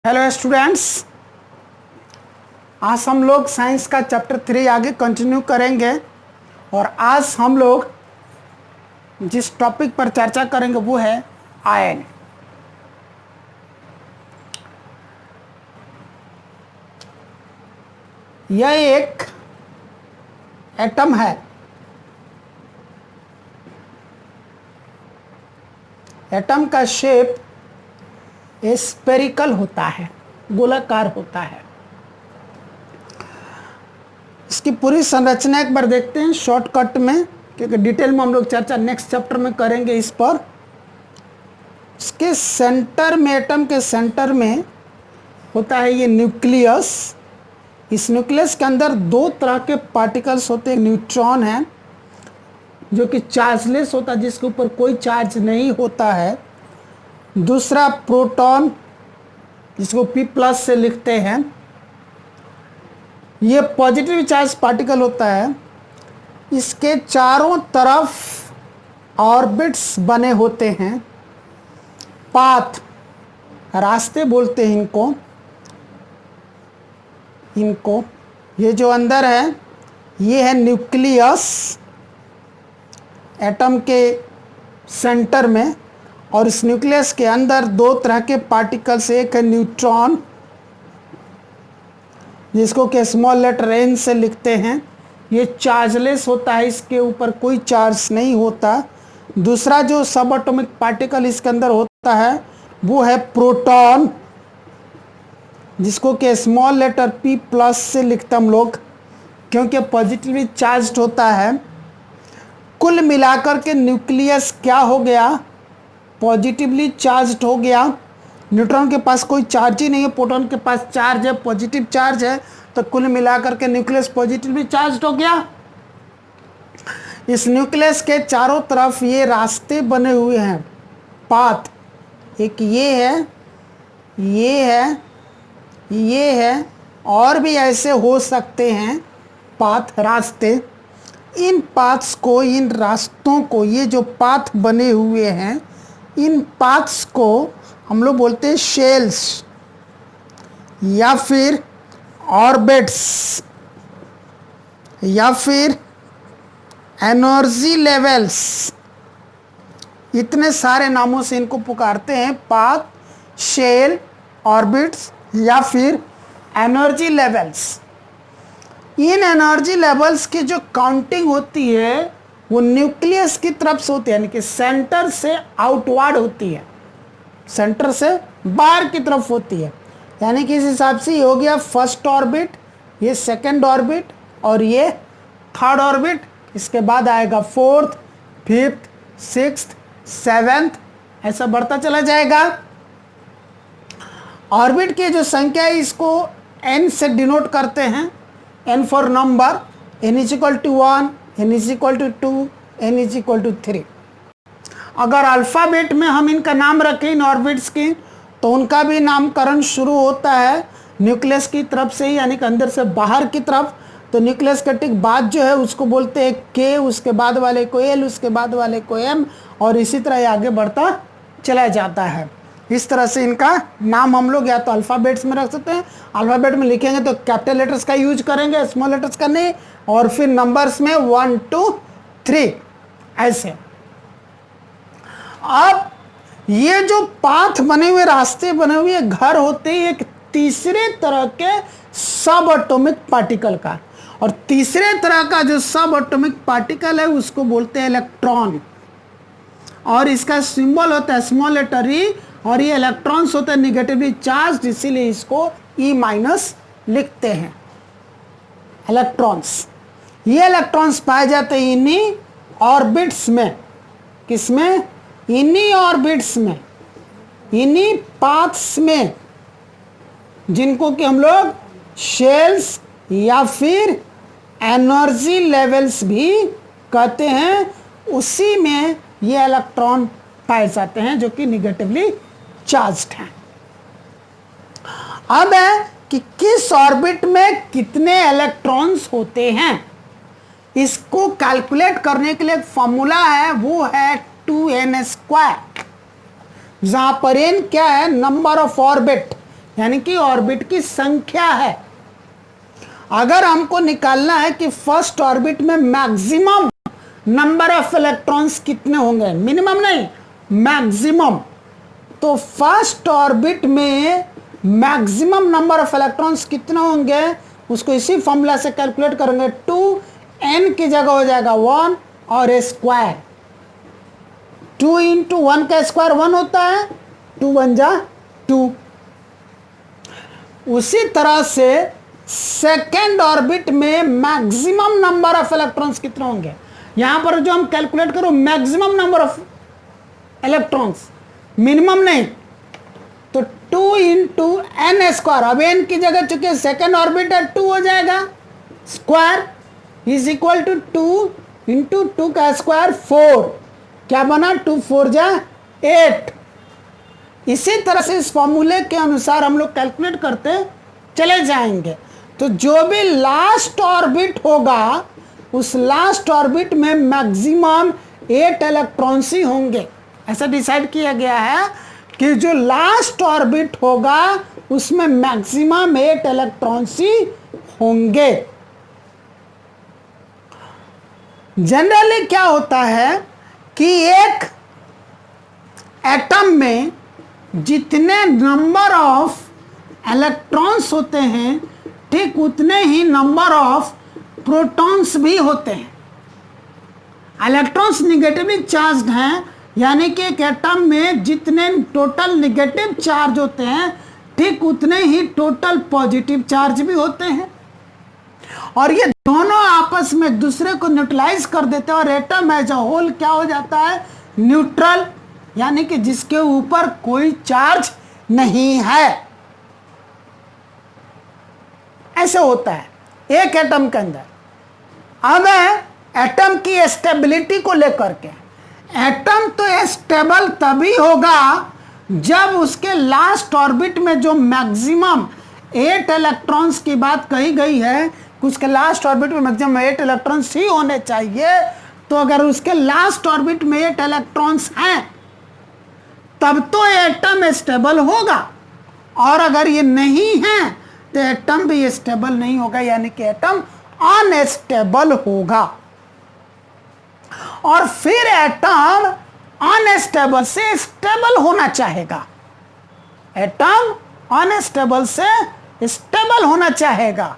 Hello students, आज हम लोग साइंस का चैप्टर 3 आगे कंटिन्यू करेंगे और आज हम लोग जिस टॉपिक पर चर्चा करेंगे वो है आयन। यह एक एटम है। एटम का शेप स्फेरिकल होता है, गोलाकार होता है। इसकी पूरी संरचना एक बार देखते हैं शॉर्टकट में, क्योंकि डिटेल में हम लोग चर्चा नेक्स्ट चैप्टर में करेंगे इस पर। इसके सेंटर में, एटम के सेंटर में होता है ये न्यूक्लियस। इस न्यूक्लियस के अंदर दो तरह के पार्टिकल्स होते हैं। न्यूट्रॉन है जो कि चार्जलेस होता है, जिसके ऊपर कोई चार्ज नहीं होता है। दूसरा प्रोटॉन, जिसको P+ से लिखते हैं। ये पॉजिटिव चार्ज पार्टिकल होता है। इसके चारों तरफ ऑर्बिट्स बने होते हैं। पाथ, रास्ते बोलते हैं इनको। ये जो अंदर है ये है न्यूक्लियस एटम के सेंटर में, और इस न्यूक्लियस के अंदर दो तरह के पार्टिकल्स, एक है न्यूट्रॉन जिसको कि स्मॉल लेटर n से लिखते हैं। ये चार्जलेस होता है, इसके ऊपर कोई चार्ज नहीं होता। दूसरा जो सब एटॉमिक पार्टिकल इसके अंदर होता है वो है प्रोटॉन, जिसको कि स्मॉल लेटर P+ से लिखते हम लोग, क्योंकि पॉजिटिवली चार्ज्ड होता है। कुल मिलाकर के न्यूक्लियस क्या हो गया? पॉजिटिवली चार्ज्ड हो गया। न्यूट्रॉन के पास कोई चार्ज ही नहीं है, प्रोटॉन के पास चार्ज है, पॉजिटिव चार्ज है, तो कुल मिलाकर के न्यूक्लियस पॉजिटिवली चार्ज्ड हो गया। इस न्यूक्लियस के चारों तरफ ये रास्ते बने हुए हैं, पाथ। एक ये है, ये है, ये है, और भी ऐसे हो सकते हैं पाथ, रास्ते। इन पाथ्स को, इन रास्तों को, ये जो पाथ बने हुए हैं, इन पाथ्स को हम लोग बोलते हैं शेल्स या फिर ऑर्बिट्स या फिर एनर्जी लेवल्स। इतने सारे नामों से इनको पुकारते हैं, पाथ, शेल, ऑर्बिट्स या फिर एनर्जी लेवल्स। इन एनर्जी लेवल्स की जो काउंटिंग होती है वो न्यूक्लियस की तरफ से होती है, यानी कि सेंटर से आउटवर्ड होती है, सेंटर से बाहर की तरफ होती है। यानी कि इस हिसाब से ये हो गया फर्स्ट ऑर्बिट, ये सेकंड ऑर्बिट और ये थर्ड ऑर्बिट। इसके बाद आएगा फोर्थ, फिफ्थ, सिक्स्थ, सेवेंथ, ऐसा बढ़ता चला जाएगा। ऑर्बिट की जो संख्या है इसको n से डिनोट करते हैं। n for number, n = 1, n = 2, n = 3। अगर अल्फ़ाबेट में हम इनका नाम रखें इन ऑर्बिट्स की, तो उनका भी नामकरण शुरू होता है न्यूक्लियस की तरफ से ही, यानी कि अंदर से बाहर की तरफ। तो न्यूक्लियस के ठीक बाद जो है उसको बोलते हैं K, उसके बाद वाले को L, उसके बाद वाले को M, और इसी तरह ये आगे बढ़ता चला जाता है। इस तरह से इनका नाम हम लोग या तो अल्फ़ाबेट्स में रख सकते हैं। अल्फ़ाबेट में लिखेंगे तो कैपिटल लेटर्स का यूज करेंगे, स्मॉल लेटर्स का नहीं, और फिर नंबर्स में 1, 2, 3 ऐसे। अब ये जो पाथ बने हुए, रास्ते बने हुए, घर होते हैं एक तीसरे तरह के सब एटॉमिक पार्टिकल का। और तीसरे तरह का जो सब एटॉमिक पार्टिकल है उसको बोलते हैं इलेक्ट्रॉन, और इसका सिंबल होता है स्मॉल लेटर E, और ये इलेक्ट्रॉन्स होते हैं निगेटिवली चार्ज, इसीलिए इसको E- लिखते हैं, इलेक्ट्रॉन्स। ये इलेक्ट्रॉन्स पाए जाते हैं इन्हीं ऑर्बिट्स में। किसमें? इन्हीं ऑर्बिट्स में, इन्हीं पाथ्स में, जिनको कि हम लोग शेल्स या फिर एनर्जी लेवल्स भी कहते हैं। उसी में ये इलेक्ट्रॉन पाए जाते हैं जो कि निगेटिवली चार्ज्ड हैं। अब है कि किस ऑर्बिट में कितने इलेक्ट्रॉन्स होते हैं, इसको कैलकुलेट करने के लिए एक फॉर्मूला है, वो है 2n², जहां पर n क्या है? नंबर ऑफ ऑर्बिट, यानी कि ऑर्बिट की संख्या है। अगर हमको निकालना है कि फर्स्ट ऑर्बिट में मैक्सिमम नंबर ऑफ इलेक्ट्रॉन्स कितने होंगे, मिनिमम नहीं मैक्सिमम, तो फर्स्ट ऑर्बिट में मैक्सिमम नंबर ऑफ इलेक्ट्रॉन्स कितने होंगे उसको इसी फॉर्मूला से कैलकुलेट करेंगे। 2n की जगह हो जाएगा 1 और a स्क्वायर, 2 इंटू 1 का स्क्वायर 1 होता है, 2 1 जा 2। उसी तरह से सेकेंड ऑर्बिट में मैक्सिमम नंबर ऑफ इलेक्ट्रॉन्स कितने होंगे, यहां पर जो हम कैलकुलेट करो maximum number of electrons, minimum नहीं, तो 2 इंटू एन स्क्वायर, अब एन की जगह चुके सेकेंड ऑर्बिट है 2 हो जाएगा, square is equal to 2 into 2 का स्क्वायर 4, क्या बना 2 4 जा 8। इसी तरह से इस फॉर्मूले के अनुसार हम लोग कैलकुलेट करते चले जाएंगे। तो जो भी लास्ट ऑर्बिट होगा उस लास्ट ऑर्बिट में मैक्सिमम 8 इलेक्ट्रॉन्स ही होंगे। ऐसा डिसाइड किया गया है कि जो लास्ट ऑर्बिट होगा उसमें मैक्सिमम 8 इलेक्ट्रॉन्स ही होंगे। जनरली क्या होता है कि एक एटम में जितने नंबर ऑफ इलेक्ट्रॉन्स होते हैं ठीक उतने ही नंबर ऑफ प्रोटॉन्स भी होते हैं। इलेक्ट्रॉन्स निगेटिवली चार्ज्ड हैं, यानी कि एक एटम में जितने टोटल निगेटिव चार्ज होते हैं ठीक उतने ही टोटल पॉजिटिव चार्ज भी होते हैं, और ये दोनों आपस में एक दूसरे को न्यूट्रलाइज कर देते हैं और एटम एज अ होल क्या हो जाता है, न्यूट्रल, यानी कि जिसके ऊपर कोई चार्ज नहीं है। ऐसे होता है एक एटम के अंदर। अब एटम की स्टेबिलिटी को लेकर के, एटम तो स्टेबल तभी होगा जब उसके लास्ट ऑर्बिट में जो मैक्सिमम 8 इलेक्ट्रॉन्स की बात कही गई है, उसके लास्ट ऑर्बिट में मैक्सिमम 8 इलेक्ट्रॉन्स ही होने चाहिए। तो अगर उसके लास्ट ऑर्बिट में 8 इलेक्ट्रॉन्स हैं तब तो एटम स्टेबल होगा, और अगर ये नहीं है तो एटम भी स्टेबल नहीं होगा, यानी कि एटम अनस्टेबल होगा। और फिर एटम अनस्टेबल से स्टेबल होना चाहेगा, एटम अनस्टेबल से स्टेबल होना चाहेगा।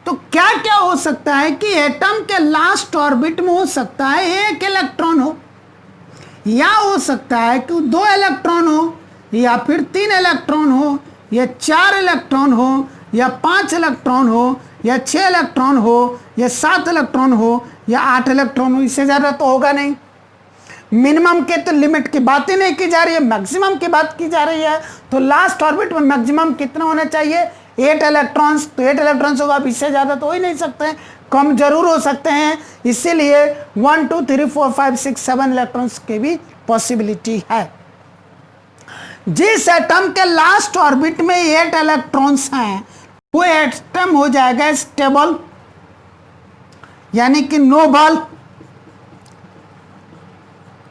तो क्या क्या हो सकता है कि एटम के लास्ट ऑर्बिट में हो सकता है 1 इलेक्ट्रॉन हो, या हो सकता है कि 2 इलेक्ट्रॉन हो, या फिर 3 इलेक्ट्रॉन हो, या 4 इलेक्ट्रॉन हो, या 5 इलेक्ट्रॉन हो, या 6 इलेक्ट्रॉन हो, या 7 इलेक्ट्रॉन हो, या 8 इलेक्ट्रॉन हो। इससे ज़्यादा तो होगा नहीं। मिनिमम के तो लिमिट की बात ही नहीं की जा रही है, मैक्सिमम की बात की जा रही है। तो लास्ट ऑर्बिट में मैक्सिमम कितना होना चाहिए, 8 इलेक्ट्रॉन्स। तो 8 इलेक्ट्रॉन्स होगा, अब इससे ज़्यादा तो हो ही नहीं सकते हैं, कम जरूर हो सकते हैं। इसीलिए 1 2 3 4 5 6 7 इलेक्ट्रॉन्स की भी पॉसिबिलिटी है। जिस एटम के लास्ट ऑर्बिट में 8 इलेक्ट्रॉन्स हैं वो एटम हो जाएगा स्टेबल, यानी कि नोबल।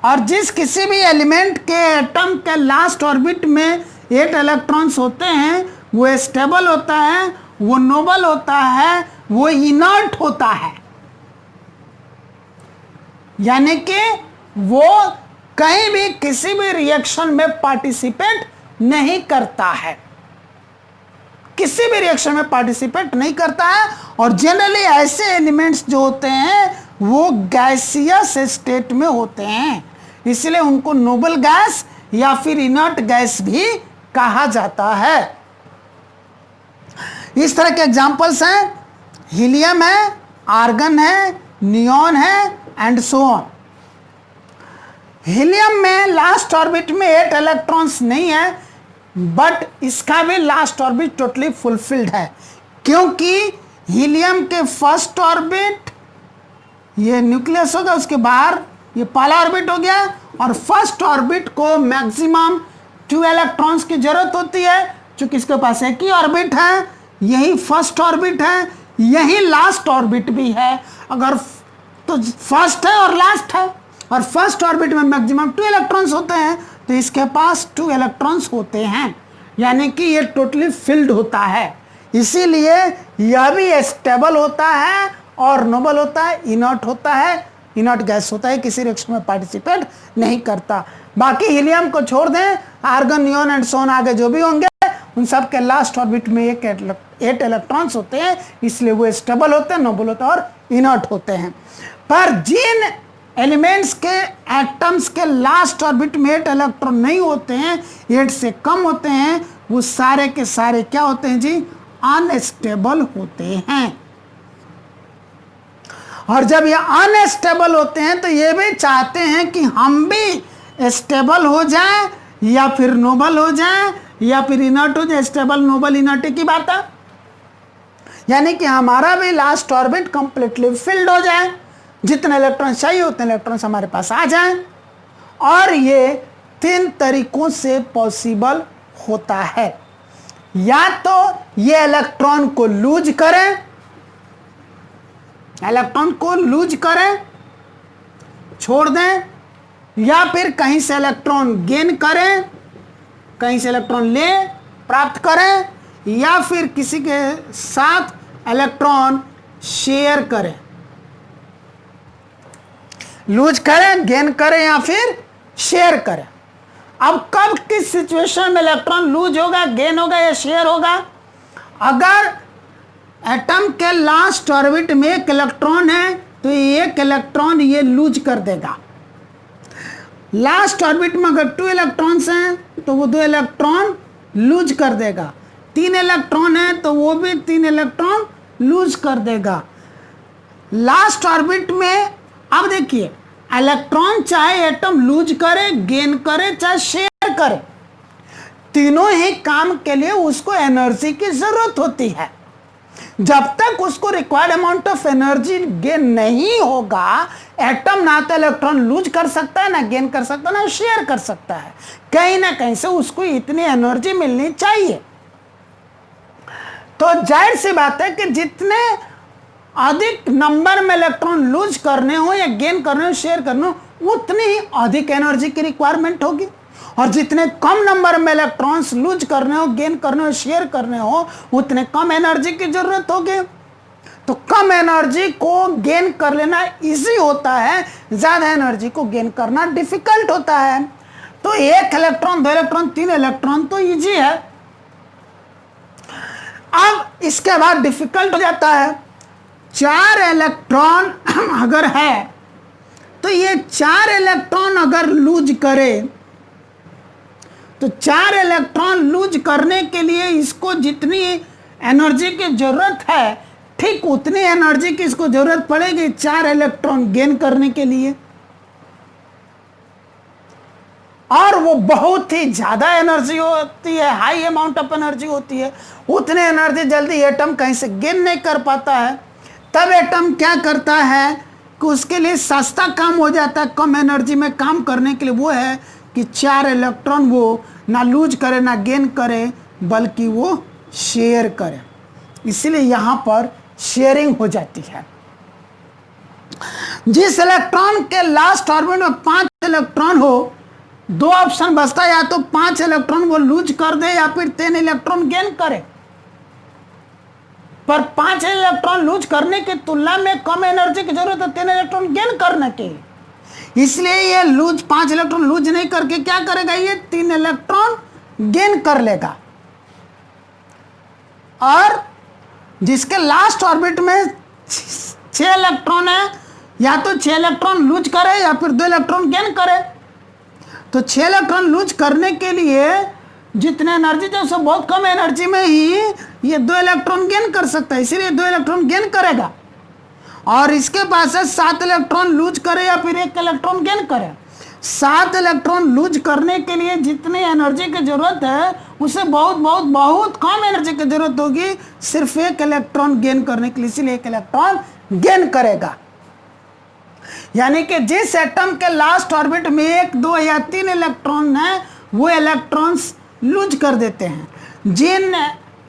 और जिस किसी भी एलिमेंट के एटम के लास्ट ऑर्बिट में 8 इलेक्ट्रॉन्स होते हैं वो स्टेबल होता है, वो नोबल होता है, वो इनर्ट होता है, यानी कि वो कहीं भी किसी भी रिएक्शन में पार्टिसिपेट नहीं करता है, किसी भी रिएक्शन में पार्टिसिपेट नहीं करता है। और जनरली ऐसे एलिमेंट्स जो होते हैं वो गैसियस स्टेट में होते हैं, इसलिए उनको नोबल गैस या फिर इनर्ट गैस भी कहा जाता है। इस तरह के एग्जांपल्स हैं, हीलियम है, आर्गन है, नियॉन है एंड सो ऑन। हीलियम में लास्ट ऑर्बिट में 8 इलेक्ट्रॉन्स नहीं है, बट इसका भी लास्ट ऑर्बिट टोटली फुलफिल्ड है, क्योंकि हीलियम के फर्स्ट ऑर्बिट ये न्यूक्लियस होगा, उसके बाहर ये पहला ऑर्बिट हो गया, और फर्स्ट ऑर्बिट को मैक्सिमम 2 इलेक्ट्रॉन्स की जरूरत होती है, क्योंकि इसके पास एक ही ऑर्बिट है, यही फर्स्ट ऑर्बिट है, यही लास्ट ऑर्बिट भी है। अगर तो फर्स्ट है और लास्ट है, और फर्स्ट ऑर्बिट में मैक्सिमम 2 इलेक्ट्रॉन्स होते हैं, तो इसके पास 2 इलेक्ट्रॉन्स होते हैं। यानी कि ये टोटली फिल्ड होता है, इसीलिए यह भी स्टेबल होता है और नोबल होता है, इनर्ट होता है, इनर्ट गैस होता है, किसी रिएक्शन में पार्टिसिपेट नहीं करता। बाकी हीलियम को छोड़ दें, आर्गन, नियॉन एंड सोन आगे जो भी होंगे उन सब के लास्ट ऑर्बिट में 8 इलेक्ट्रॉन्स होते हैं, इसलिए वो स्टेबल होते हैं, नोबल होते हैं और इनर्ट होते हैं। पर जिन एलिमेंट्स के एटम्स के लास्ट ऑर्बिट में 8 इलेक्ट्रॉन नहीं होते हैं, 8 से कम होते हैं, वो सारे के सारे क्या होते हैं जी? अनस्टेबल होते हैं। और जब ये अनस्टेबल होते हैं तो ये भी चाहते हैं कि हम भी स्टेबल हो जाए या फिर नोबल हो जाए या फिर इनर्ट हो जाए। स्टेबल, नोबल, इनर्ट की बात है, यानी कि हमारा भी लास्ट ऑर्बिट कंप्लीटली फिल्ड हो जाए, जितने इलेक्ट्रॉन चाहिए उतने इलेक्ट्रॉन्स हमारे पास आ जाएं। और ये 3 तरीकों से पॉसिबल होता है। या तो ये इलेक्ट्रॉन को लूज करें, इलेक्ट्रॉन को लूज करें, छोड़ दें, या फिर कहीं से इलेक्ट्रॉन गेन करें, कहीं से इलेक्ट्रॉन ले प्राप्त करें, या फिर किसी के साथ इलेक्ट्रॉन शेयर करें, लूज करें, गेन करें या फिर शेयर करें। अब कब किस सिचुएशन में इलेक्ट्रॉन लूज होगा, गेन होगा या शेयर होगा? अगर एटम के लास्ट ऑर्बिट में 1 इलेक्ट्रॉन है तो 1 इलेक्ट्रॉन ये लूज कर देगा। लास्ट ऑर्बिट में अगर 2 इलेक्ट्रॉन्स हैं तो वो 2 इलेक्ट्रॉन लूज कर देगा। 3 इलेक्ट्रॉन है तो वो भी 3 इलेक्ट्रॉन लूज कर देगा। लास्ट ऑर्बिट में अब देखिए, इलेक्ट्रॉन चाहे एटम लूज करे, गेन करे, चाहे शेयर करे, तीनों ही काम के लिए उसको एनर्जी की जरूरत होती है। जब तक उसको required amount of energy gain नहीं होगा, एटम ना तो इलेक्ट्रॉन लूज कर सकता है, ना गेन कर सकता है, ना शेयर कर सकता है। कहीं ना कहीं से उसको इतनी एनर्जी मिलनी चाहिए। तो जाहिर सी बात है कि जितने अधिक नंबर में इलेक्ट्रॉन लूज करने हो या गेन करने हो, शेयर करने हो, उतनी ही अधिक एनर्जी की रिक्वायरमेंट होगी। और जितने कम नंबर में इलेक्ट्रॉन्स लूज करने हो, गेन करने हो, शेयर करने हो, उतने कम एनर्जी की जरूरत होगी। तो कम एनर्जी को गेन कर लेना इजी होता है, ज्यादा एनर्जी को गेन करना डिफिकल्ट होता है। तो 1 इलेक्ट्रॉन, 2 इलेक्ट्रॉन, 3 इलेक्ट्रॉन तो इजी है। अब इसके बाद डिफिकल्ट हो जाता है। 4 इलेक्ट्रॉन अगर है तो ये 4 इलेक्ट्रॉन अगर लूज करे तो 4 इलेक्ट्रॉन लूज करने के लिए इसको जितनी एनर्जी की जरूरत है, ठीक उतनी एनर्जी की इसको जरूरत पड़ेगी 4 इलेक्ट्रॉन गेन करने के लिए। और वो बहुत ही ज्यादा एनर्जी होती है, हाई अमाउंट ऑफ एनर्जी होती है। उतने एनर्जी जल्दी एटम कहीं से गेन नहीं कर पाता है। तब एटम क्या करता है कि उसके लिए सस्ता काम हो जाता है कम एनर्जी में काम करने के लिए, वो है कि 4 इलेक्ट्रॉन वो ना लूज करे ना गेन करे, बल्कि वो शेयर करे। इसलिए यहाँ पर शेयरिंग हो जाती है। जिस इलेक्ट्रॉन के लास्ट ऑर्बिट में 5 इलेक्ट्रॉन हो, 2 ऑप्शन बचता है, या तो 5 इलेक्ट्रॉन वो लूज कर दे या फिर 3 इलेक्ट्रॉन गेन करे। पर 5 इलेक्ट्रॉन लूज करने की तुलना में कम एनर्जी की जरूरत है 3 इलेक्ट्रॉन गेन करने की। इसलिए ये 5 इलेक्ट्रॉन लूज नहीं करके क्या करेगा, ये 3 इलेक्ट्रॉन गेन कर लेगा। और जिसके लास्ट ऑर्बिट में 6 इलेक्ट्रॉन है, या तो 6 इलेक्ट्रॉन लूज करे या फिर 2 इलेक्ट्रॉन गेन करे। तो 6 इलेक्ट्रॉन लूज करने के लिए जितने एनर्जी चाहिए उससे बहुत कम एनर्जी में ही ये 2 इलेक्ट्रॉन गेन कर सकता है, इसीलिए 2 इलेक्ट्रॉन गेन करेगा। और इसके पास है 7 इलेक्ट्रॉन लूज करे या फिर 1 इलेक्ट्रॉन गेन करे। 7 इलेक्ट्रॉन लूज करने के लिए जितनी एनर्जी की जरूरत है उसे बहुत बहुत बहुत कम एनर्जी की जरूरत होगी सिर्फ 1 इलेक्ट्रॉन गेन करने के लिए, इसीलिए 1 इलेक्ट्रॉन गेन करेगा। यानी कि जिस एटम के लास्ट ऑर्बिट में 1, 2 या 3 इलेक्ट्रॉन है वो इलेक्ट्रॉन्स लूज कर देते हैं। जिन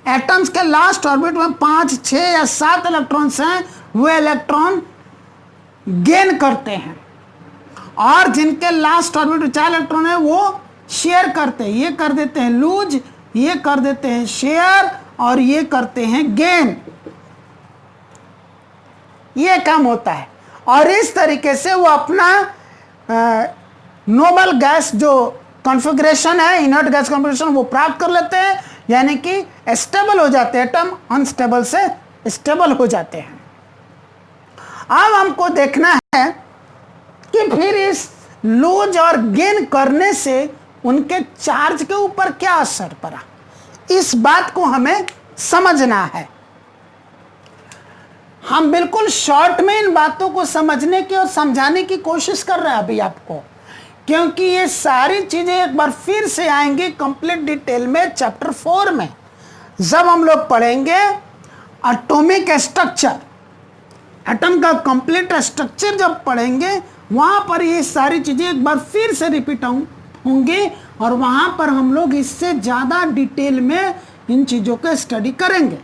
एटम्स के लास्ट ऑर्बिट में 5, 6 या 7 इलेक्ट्रॉन्स हैं वो इलेक्ट्रॉन गेन करते हैं। और जिनके लास्ट ऑर्बिट में 4 इलेक्ट्रॉन है वो शेयर करते हैं, ये कर देते हैं लूज ये कर देते हैं शेयर और ये करते हैं गेन। ये काम होता है और इस तरीके से वो अपना नोबल गैस जो कॉन्फ़िगरेशन है, इनर्ट गैस कॉन्फ़िगरेशन, वो प्राप्त कर लेते हैं, यानी कि स्टेबल हो जाते हैं, एटम अनस्टेबल से स्टेबल हो जाते हैं। अब हमको देखना है कि फिर इस लूज और गेन करने से उनके चार्ज के ऊपर क्या असर पड़ा, इस बात को हमें समझना है। हम बिल्कुल शॉर्ट में इन बातों को समझने की और समझाने की कोशिश कर रहे हैं अभी आपको, क्योंकि ये सारी चीजें एक बार फिर से आएंगी कंप्लीट डिटेल में चैप्टर 4 में, जब हम लोग पढ़ेंगे एटॉमिक स्ट्रक्चर, एटम का कंप्लीट स्ट्रक्चर जब पढ़ेंगे वहां पर ये सारी चीजें एक बार फिर से रिपीट होंगी और वहां पर हम लोग इससे ज्यादा डिटेल में इन चीजों को स्टडी करेंगे।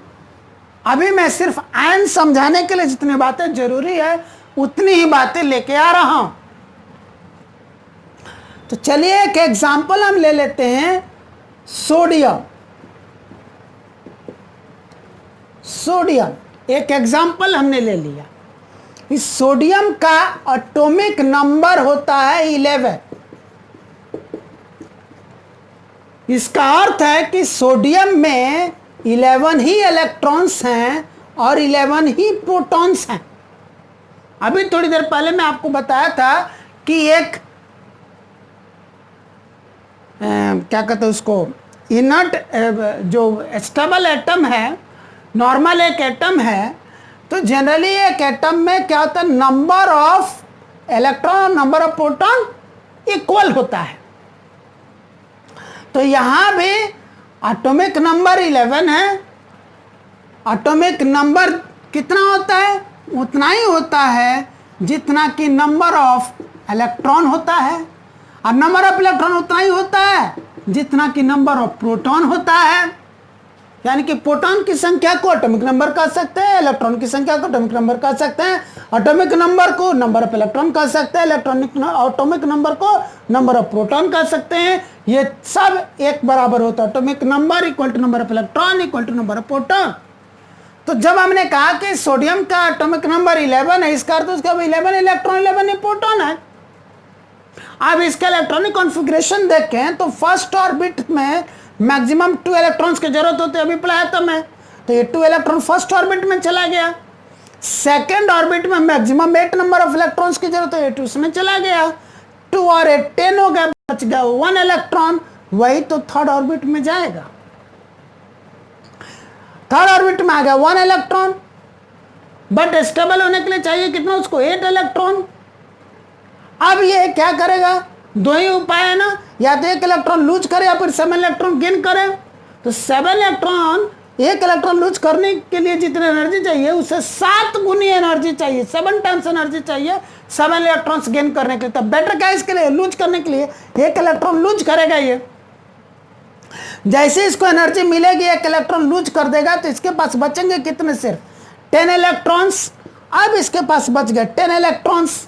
अभी मैं सिर्फ आयन समझाने के लिए जितनी बातें जरूरी है उतनी ही बातें लेके आ रहा हूं। तो चलिए एक एग्जांपल हम ले लेते हैं, सोडियम। सोडियम एक एग्जांपल हमने ले लिया। इस सोडियम का एटॉमिक नंबर होता है 11। इसका अर्थ है कि सोडियम में 11 ही इलेक्ट्रॉन्स हैं और 11 ही प्रोटॉन्स हैं। अभी थोड़ी देर पहले मैं आपको बताया था कि एक क्या कहते हैं उसको, इनर्ट जो स्टेबल एटम है, नॉर्मल एक एटम है, तो जनरली एक एटम में क्या होता है, नंबर ऑफ इलेक्ट्रॉन और नंबर ऑफ प्रोटॉन इक्वल होता है। तो यहां भी एटॉमिक नंबर 11 है। एटॉमिक नंबर कितना होता है, उतना ही होता है जितना कि नंबर ऑफ इलेक्ट्रॉन होता है, और नंबर ऑफ इलेक्ट्रॉन उतना ही होता है जितना कि नंबर ऑफ प्रोटॉन होता है। यानी कि प्रोटॉन की संख्या को एटॉमिक नंबर कह सकते हैं, इलेक्ट्रॉन की संख्या को एटॉमिक नंबर कह सकते हैं, एटॉमिक नंबर को नंबर ऑफ इलेक्ट्रॉन कह सकते हैं, इलेक्ट्रॉनिक एटॉमिक नंबर को नंबर ऑफ प्रोटॉन कह सकते हैं। ये सब एक बराबर होता है, atomic number equal to number of electron equal to number of proton. तो जब हमने कहा कि सोडियम का एटॉमिक नंबर 11 है, इसका अर्थ उसका 11 इलेक्ट्रॉन 11 ही प्रोटॉन है। अब इसका इलेक्ट्रॉनिक कॉन्फ़िगरेशन देखें तो फर्स्ट ऑर्बिट में मैक्सिमम 2 इलेक्ट्रॉन्स की जरूरत होती है, अभी पढ़ाया था मैं। तो ये 2 इलेक्ट्रॉन फर्स्ट ऑर्बिट में चला गया। सेकेंड ऑर्बिट में मैक्सिमम 8 नंबर ऑफ इलेक्ट्रॉन्स की जरूरत है, 8 उसमें चला गया। 2 और 8 10 हो गया, बच गया 1 इलेक्ट्रॉन, वही तो थर्ड ऑर्बिट में जाएगा। थर्ड ऑर्बिट में आ गया 1 इलेक्ट्रॉन, बट स्टेबल होने के लिए चाहिए कितना उसको, 8 इलेक्ट्रॉन। अब ये क्या करेगा, दो ही उपाय है ना, या तो 1 इलेक्ट्रॉन लूज करे या फिर 7 इलेक्ट्रॉन गेन करे। तो 7 इलेक्ट्रॉन 1 इलेक्ट्रॉन लूज करने के लिए जितनी एनर्जी चाहिए उससे 7 गुनी एनर्जी चाहिए, 7 टाइम्स एनर्जी चाहिए 7 इलेक्ट्रॉन्स गेन करने के लिए। तब बेटर क्या इसके लिए, लूज करने के लिए 1 इलेक्ट्रॉन लूज करेगा। ये जैसे इसको एनर्जी मिलेगी 1 इलेक्ट्रॉन लूज कर देगा तो इसके पास बचेंगे कितने, सिर्फ 10 इलेक्ट्रॉन्स। अब इसके पास बच गए 10 इलेक्ट्रॉन्स,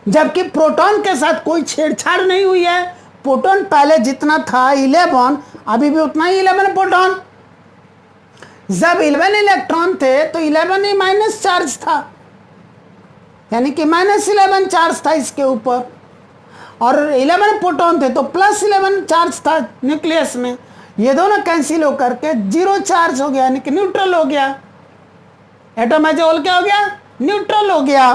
जबकि प्रोटॉन के साथ कोई छेड़छाड़ नहीं हुई है। प्रोटॉन पहले जितना था 11, अभी भी उतना ही 11 प्रोटॉन। जब 11 इलेक्ट्रॉन थे तो 11 ही माइनस चार्ज था, यानी कि -11 चार्ज था इसके ऊपर, और 11 प्रोटॉन थे तो +11 चार्ज था न्यूक्लियस में। ये दोनों कैंसिल होकर के 0 चार्ज हो गया, यानी कि न्यूट्रल हो गया। एटम एज होल क्या हो गया, न्यूट्रल हो गया।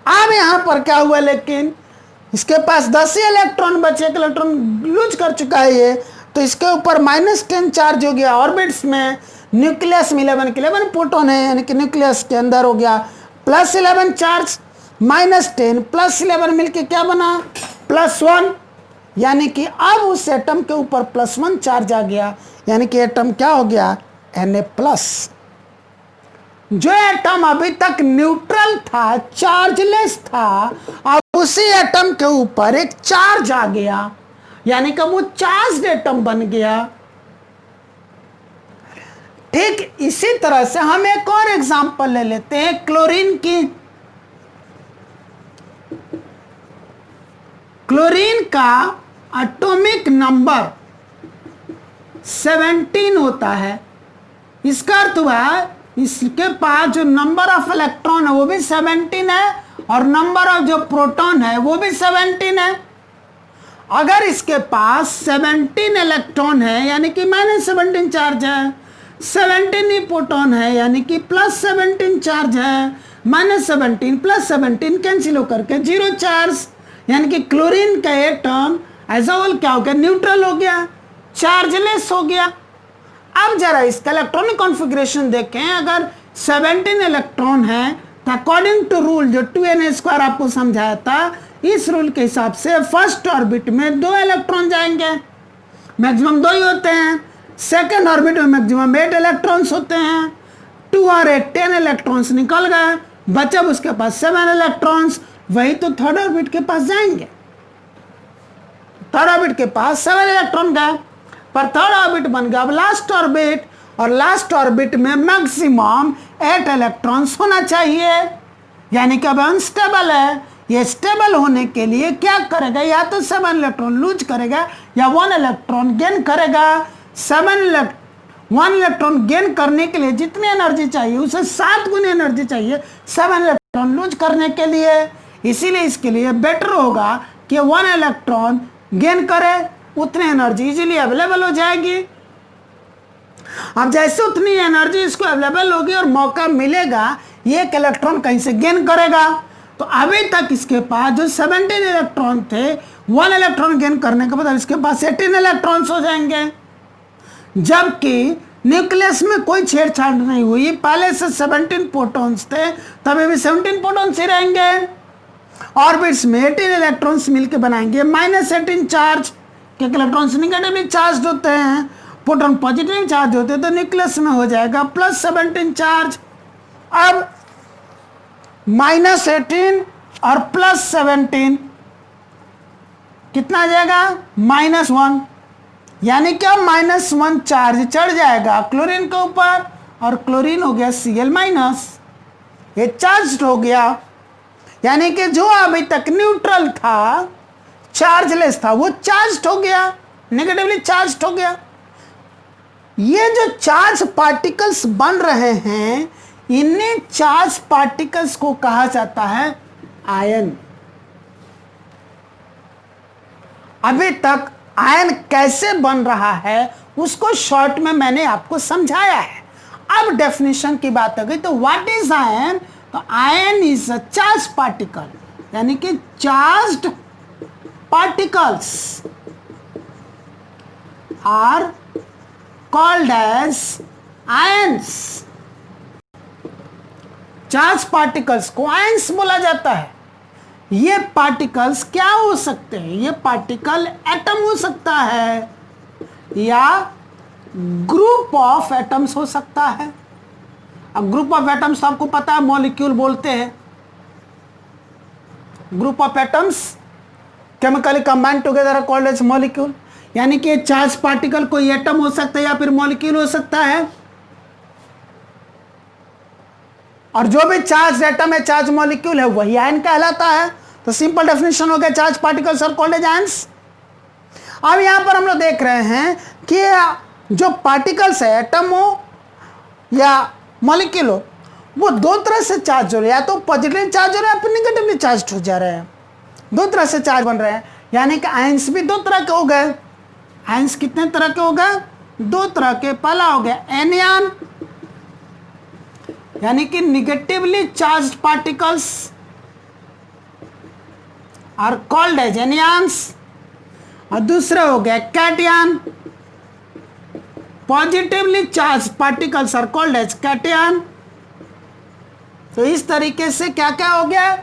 अब यहां पर क्या हुआ, लेकिन इसके पास 10 ही इलेक्ट्रॉन बचे, 1 इलेक्ट्रॉन लूज कर चुका है ये, तो इसके ऊपर -10 चार्ज हो गया ऑर्बिट्स में। न्यूक्लियस में 11 के 11 प्रोटॉन है, यानी कि न्यूक्लियस के अंदर हो गया +11 चार्ज, -10 +11 मिलके क्या बना, +1, यानी कि अब उस एटम के ऊपर +1 चार्ज आ गया, यानी कि एटम क्या हो गया, Na+। जो एटम अभी तक न्यूट्रल था, चार्जलेस था, अब उसी एटम के ऊपर एक चार्ज आ गया, यानी कि वो चार्ज्ड एटम बन गया। ठीक इसी तरह से हम एक और एग्जांपल ले लेते हैं क्लोरीन की। क्लोरीन का एटॉमिक नंबर 17 होता है, इसका अर्थ हुआ इसके पास जो नंबर ऑफ इलेक्ट्रॉन है वो भी 17 है और नंबर ऑफ जो प्रोटॉन है वो भी 17 है। अगर इसके पास 17 इलेक्ट्रॉन है यानी कि -17 चार्ज है, 17 ही प्रोटॉन है यानी कि +17 चार्ज है, -17 +17 कैंसिल होकर के 0 चार्ज, यानी कि क्लोरीन का एटम एज अ होल क्या हो गया, न्यूट्रल हो गया, चार्जलेस हो गया। अब जरा इसका इलेक्ट्रॉनिक कॉन्फ़िगरेशन देखें, अगर 17 इलेक्ट्रॉन है तो अकॉर्डिंग टू रूल जो 2n² आपको समझाया था, इस रूल के हिसाब से फर्स्ट ऑर्बिट में 2 इलेक्ट्रॉन जाएंगे, मैक्सिमम 2 ही होते हैं। सेकंड ऑर्बिट में मैक्सिमम 8 इलेक्ट्रॉन्स होते हैं। 2 और 8 10 इलेक्ट्रॉन्स निकल गए, बचा उसके पास 7 इलेक्ट्रॉन्स, वही तो थर्ड ऑर्बिट के पास जाएंगे। थर्ड ऑर्बिट के पास 7 इलेक्ट्रॉन गए, पर थर्ड ऑर्बिट बन गया अब लास्ट ऑर्बिट, और लास्ट ऑर्बिट में मैक्सिमम 8 इलेक्ट्रॉन्स होना चाहिए, यानी कि अब अनस्टेबल है। ये स्टेबल होने के लिए क्या करेगा, या तो 7 इलेक्ट्रॉन लूज करेगा या 1 इलेक्ट्रॉन गेन करेगा। 1 इलेक्ट्रॉन गेन करने के लिए जितनी एनर्जी चाहिए उसे 7 गुनी एनर्जी चाहिए 7 इलेक्ट्रॉन लूज करने के लिए। इसीलिए इसके लिए बेटर होगा कि 1 इलेक्ट्रॉन गेन करे, उतनी एनर्जी इजीली अवेलेबल हो जाएगी। अब जैसे उतनी एनर्जी इसको अवेलेबल होगी और मौका मिलेगा, ये एक इलेक्ट्रॉन कहीं से गेन करेगा। तो अभी तक इसके पास जो 17 इलेक्ट्रॉन थे, 1 इलेक्ट्रॉन गेन करने के बाद इसके पास 18 इलेक्ट्रॉन्स हो जाएंगे, जबकि न्यूक्लियस में कोई छेड़छाड़ नहीं हुई, पहले से 17 प्रोटॉन्स थे, तभी भी 17 प्रोटॉन्स ही रहेंगे। ऑर्बिट्स में 18 इलेक्ट्रॉन्स मिलकर बनाएंगे -18 चार्ज, क्योंकि इलेक्ट्रॉन्स निगेटिवली चार्ज होते हैं, प्रोटॉन पॉजिटिव चार्ज होते हैं, तो न्यूक्लियस में हो जाएगा +17 चार्ज। अब -18 और +17 कितना आ जाएगा, -1, यानी क्या -1 चार्ज चढ़ जाएगा क्लोरीन के ऊपर, और क्लोरीन हो गया Cl-, ये चार्ज हो गया, यानी कि जो अभी तक न्यूट्रल था, चार्जलेस था, वो चार्ज हो गया, नेगेटिवली चार्ज हो गया। ये जो चार्ज पार्टिकल्स बन रहे हैं, इन्हीं चार्ज पार्टिकल्स को कहा जाता है आयन। अभी तक आयन कैसे बन रहा है उसको शॉर्ट में मैंने आपको समझाया है। अब डेफिनेशन की बात हो गई, तो व्हाट इज आयन, तो ion is a charge particle, यानी कि charged particles are called as ions। Charge particles को आयंस बोला जाता है। ये पार्टिकल्स क्या हो सकते हैं, ये पार्टिकल एटम हो सकता है या ग्रुप ऑफ एटम्स हो सकता है। अब ग्रुप ऑफ एटम्स तो आपको पता है मॉलिक्यूल बोलते हैं। Group of atoms chemically combined together called as molecule, यानी कि चार्ज पार्टिकल कोई एटम हो सकता है या फिर मॉलिक्यूल हो सकता है, और जो भी चार्ज एटम है, चार्ज मॉलिक्यूल है, वही आयन कहलाता है। तो सिंपल डेफिनेशन हो गया, charge particles are called as ions. अब यहां पर हम लोग देख रहे हैं कि जो पार्टिकल्स है, एटम हो या मॉलिक्यूल हो, वो दो तरह से चार्ज हो रहे हैं, या तो पॉजिटिव चार्ज हो रहे हैं या फिर निगेटिवली चार्ज हो जा रहे हैं, दो तरह से चार्ज बन रहे हैं। यानी कि आयंस भी दो तरह के हो गए। आयंस कितने तरह के हो गए, दो तरह के। पहला हो गया एनियन, यानी कि negatively charged particles are called as anions, और दूसरा हो गया cation, positively charged particles are called as cation. तो इस तरीके से क्या क्या हो गया,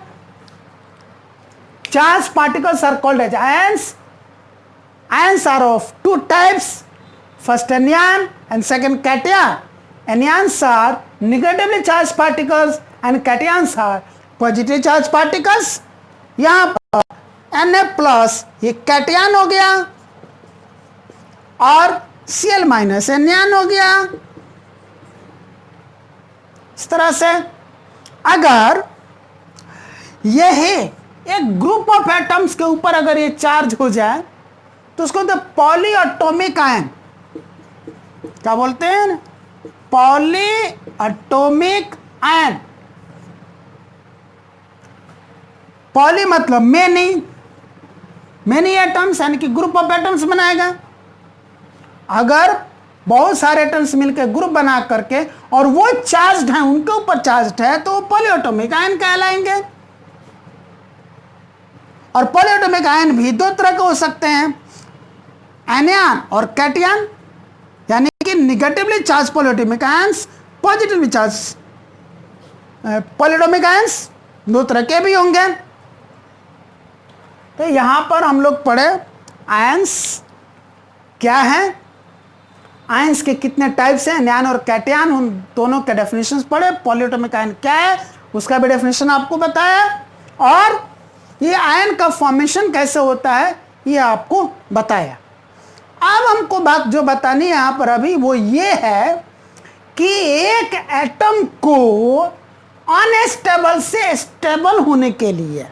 charged particles are called as ions. Ions are of two types, first anion and second cation. Anions are negatively charged particles and cations are positive charged particles. यहाँ पर Na+ ये कैटियन हो गया और Cl- एनियन हो गया। इस तरह से अगर यही एक ग्रुप ऑफ एटम्स के ऊपर अगर ये चार्ज हो जाए तो उसको तो पॉलीएटॉमिक आयन, क्या बोलते हैं? Poly atomic ion. पॉली मतलब मेनी एटम्स, यानी कि ग्रुप ऑफ एटम्स बनाएगा। अगर बहुत सारे एटम्स मिलकर ग्रुप बना करके और वो चार्ज्ड है, उनके ऊपर चार्ज्ड है, तो वो पॉलीएटॉमिक आयन कहलाएंगे। और पॉलीएटॉमिक आयन भी दो तरह के हो सकते हैं, एनायन और कैटायन, यानी कि negatively charge polyatomic ions, positively charge polyatomic ions, दो तरह के भी होंगे। तो यहां पर हम लोग पढ़े आयंस क्या है, आयंस के कितने टाइप्स हैं, एनायन और कैटायन, उन दोनों के डेफिनेशंस पढ़े। पॉलीएटॉमिक आयन क्या है उसका भी डेफिनेशन आपको बताया, और ये आयन का फॉर्मेशन कैसे होता है ये आपको बताया। अब हमको बात जो बतानी है यहां पर अभी वो ये है कि एक एटम को अनस्टेबल से स्टेबल होने के लिए,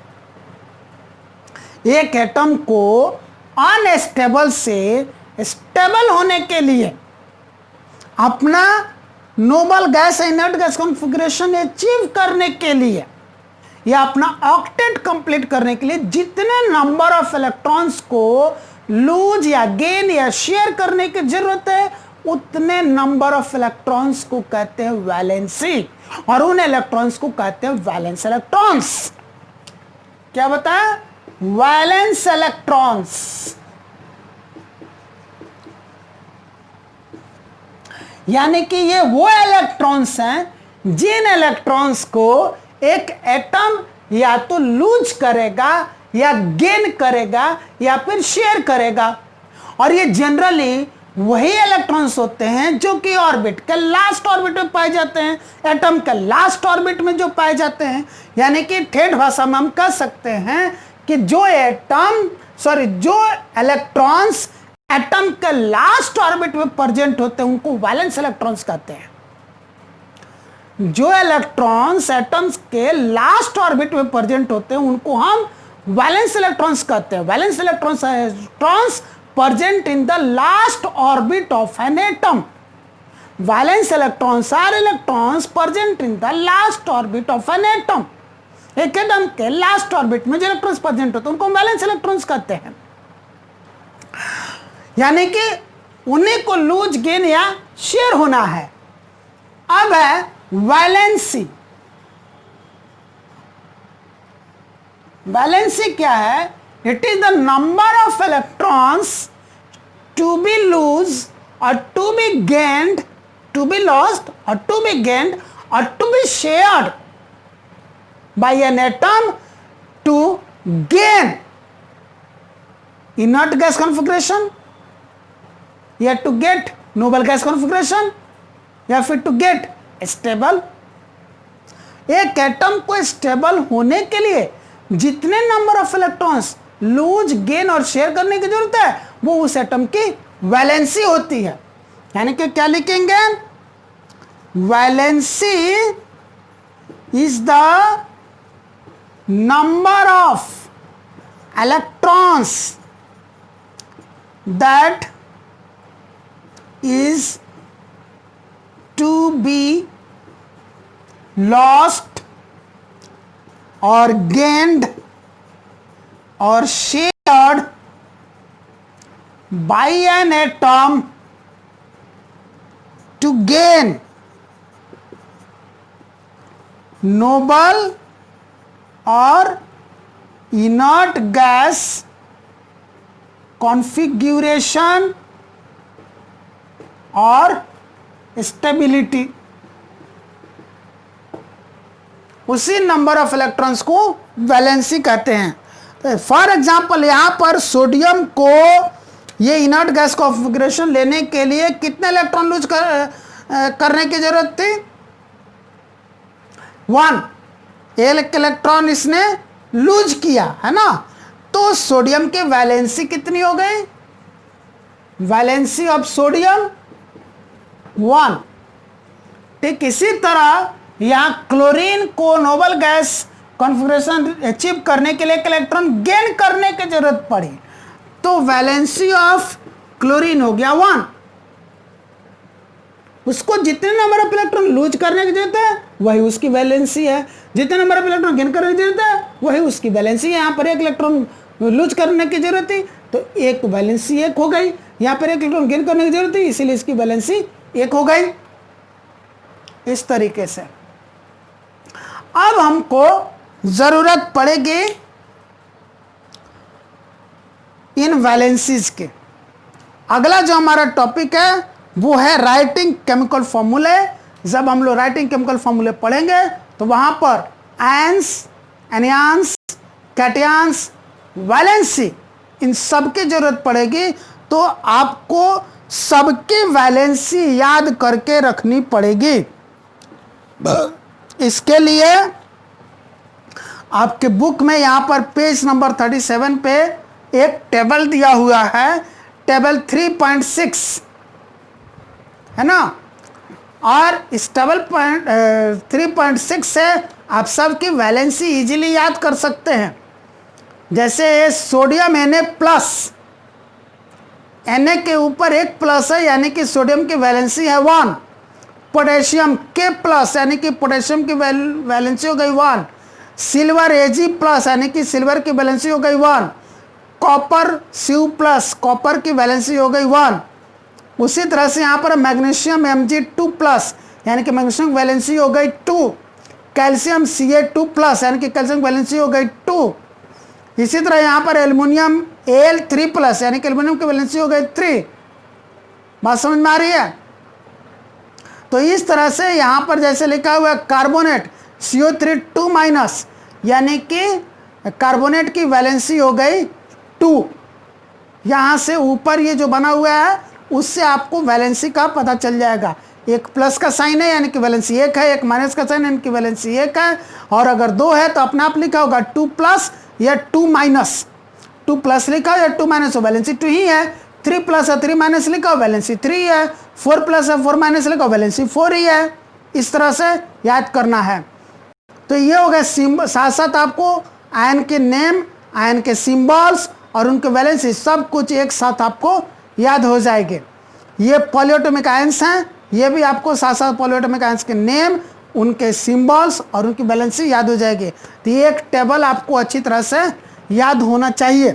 एक एटम को अनस्टेबल से स्टेबल होने के लिए अपना noble gas inert gas configuration achieve करने के लिए या अपना ऑक्टेट कंप्लीट करने के लिए जितने नंबर ऑफ इलेक्ट्रॉन्स को लूज या गेन या शेयर करने की जरूरत है, उतने नंबर ऑफ इलेक्ट्रॉन्स को कहते हैं वैलेंसी, और उन इलेक्ट्रॉन्स को कहते हैं वैलेंस इलेक्ट्रॉन्स। क्या बताया? Valence electrons. यानी कि ये वो इलेक्ट्रॉन्स हैं जिन इलेक्ट्रॉन्स को एक एटम या तो लूज करेगा या गेन करेगा या फिर शेयर करेगा, और ये जनरली वही इलेक्ट्रॉन्स होते हैं जो कि ऑर्बिट के लास्ट ऑर्बिट में पाए जाते हैं, एटम के लास्ट ऑर्बिट में जो पाए जाते हैं। यानी कि ठेठ भाषा में हम कह सकते हैं कि जो इलेक्ट्रॉन्स एटम के लास्ट ऑर्बिट में प्रेजेंट होते हैं उनको वैलेंस इलेक्ट्रॉन्स कहते हैं। जो इलेक्ट्रॉन्स एटम्स के लास्ट ऑर्बिट में प्रेजेंट होते हैं उनको हम वैलेंस इलेक्ट्रॉन्स कहते हैं। Valence electrons present in the last orbit of an atom. Valence electrons are electrons present in the last orbit of an atom. एक एटम के लास्ट ऑर्बिट में जो इलेक्ट्रॉन्स प्रेजेंट होते हैं उनको वैलेंस इलेक्ट्रॉन्स कहते हैं। यानी कि उन्हीं को लूज गेन या शेयर होना है। अब है वैलेंसी। वैलेंसी क्या है? It is the number of electrons to be lost or to be gained, to be lost or to be gained or to be shared by an atom to gain inert gas configuration या to get noble gas configuration या फिर to get stable। एक atom को stable होने के लिए जितने number of electrons loose gain और शेयर करने की जरूरत है वो उस एटम की वैलेंसी होती है। यानी कि क्या लिखेंगे? Valency is the number of electrons that is to be lost और gained or shared by an atom to gain noble or inert gas configuration or stability। उसी नंबर ऑफ इलेक्ट्रॉन्स को वैलेंसी कहते हैं। फॉर एग्जाम्पल यहाँ पर sodium को ये inert gas configuration लेने के लिए कितने इलेक्ट्रॉन लूज करने की जरूरत थी? 1। एक इलेक्ट्रॉन इसने लूज किया है ना, तो सोडियम की वैलेंसी कितनी हो गई? Valency of sodium 1। ठीक इसी तरह यहाँ क्लोरीन को नोबल गैस कॉन्फ़िगरेशन अचीव करने के लिए एक इलेक्ट्रॉन गेन करने की जरूरत पड़ी, तो वैलेंसी ऑफ क्लोरीन हो गया 1। उसको जितने नंबर ऑफ इलेक्ट्रॉन लूज करने की जरूरत है वही उसकी वैलेंसी है, जितने नंबर ऑफ इलेक्ट्रॉन गेन करने की जरूरत है वही उसकी वैलेंसी है। यहाँ पर एक इलेक्ट्रॉन लूज करने की जरूरत थी तो एक वैलेंसी एक हो गई, यहाँ पर एक इलेक्ट्रॉन गेन करने की जरूरत थी इसीलिए इसकी वैलेंसी एक हो गई। इस तरीके से अब हमको जरूरत पड़ेगी इन वैलेंसीज के। अगला जो हमारा टॉपिक है वो है राइटिंग केमिकल फॉर्मूले। जब हम लोग राइटिंग केमिकल फॉर्मूले पढ़ेंगे तो वहां पर आयंस, एनियंस, कैटियंस, वैलेंसी इन सब की जरूरत पड़ेगी। तो आपको सबकी वैलेंसी याद करके रखनी पड़ेगी। इसके लिए आपके बुक में यहां पर पेज नंबर 37 पे एक टेबल दिया हुआ है, टेबल 3.6 है ना। और इस टेबल 3.6 से आप सबकी वैलेंसी इजीली याद कर सकते हैं। जैसे सोडियम Na प्लस, Na के ऊपर एक प्लस है यानी कि सोडियम की वैलेंसी है 1। पोटेशियम K प्लस यानी कि पोटेशियम की वैलेंसी हो गई 1। सिल्वर Ag प्लस यानी कि सिल्वर की वैलेंसी हो गई 1। कॉपर Cu प्लस, कॉपर की वैलेंसी हो गई 1। उसी तरह से यहाँ पर मैग्नीशियम Mg2 प्लस यानी कि मैग्नीशियम वैलेंसी हो गई 2। कैल्शियम Ca2 प्लस यानी कि कैल्शियम वैलेंसी हो गई 2। इसी तरह यहाँ पर एल्युमिनियम Al3 प्लस यानी कि एल्युमिनियम की वैलेंसी हो गई 3। बात समझ में आ रही है? तो इस तरह से यहाँ पर जैसे लिखा हुआ है कार्बोनेट CO3 2 माइनस यानी कि कार्बोनेट की वैलेंसी हो गई 2। यहाँ से ऊपर ये जो बना हुआ है उससे आपको वैलेंसी का पता चल जाएगा। एक प्लस का साइन है यानी कि वैलेंसी 1 है, एक माइनस का साइन है यानी कि वैलेंसी 1 है, और अगर 2 है तो अपने आप लिखा होगा 2 प्लस या 2 माइनस। 2 प्लस लिखा हो या 2 माइनस हो वैलेंसी 2 ही है। 3 प्लस है 3 माइनस लिखा हो वैलेंसी 3 है। 4 प्लस है 4 माइनस लिखा हो वैलेंसी 4 ही है। इस तरह से याद करना है। तो ये हो गया साथ साथ आपको आयन के नेम, आयन के सिंबल्स और उनके वैलेंसी सब कुछ एक साथ आपको याद हो जाएंगे। ये पॉलीएटॉमिक आयंस हैं, ये भी आपको साथ साथ पॉलीएटॉमिक आयंस के नेम, उनके सिंबल्स और उनकी वैलेंसी याद हो जाएगी। तो ये एक टेबल आपको अच्छी तरह से याद होना चाहिए।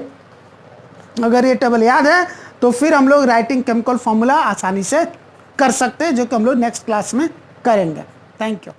अगर ये टेबल याद है तो फिर हम लोग राइटिंग केमिकल फॉर्मूला आसानी से कर सकते हैं, जो कि हम लोग नेक्स्ट क्लास में करेंगे। Thank you.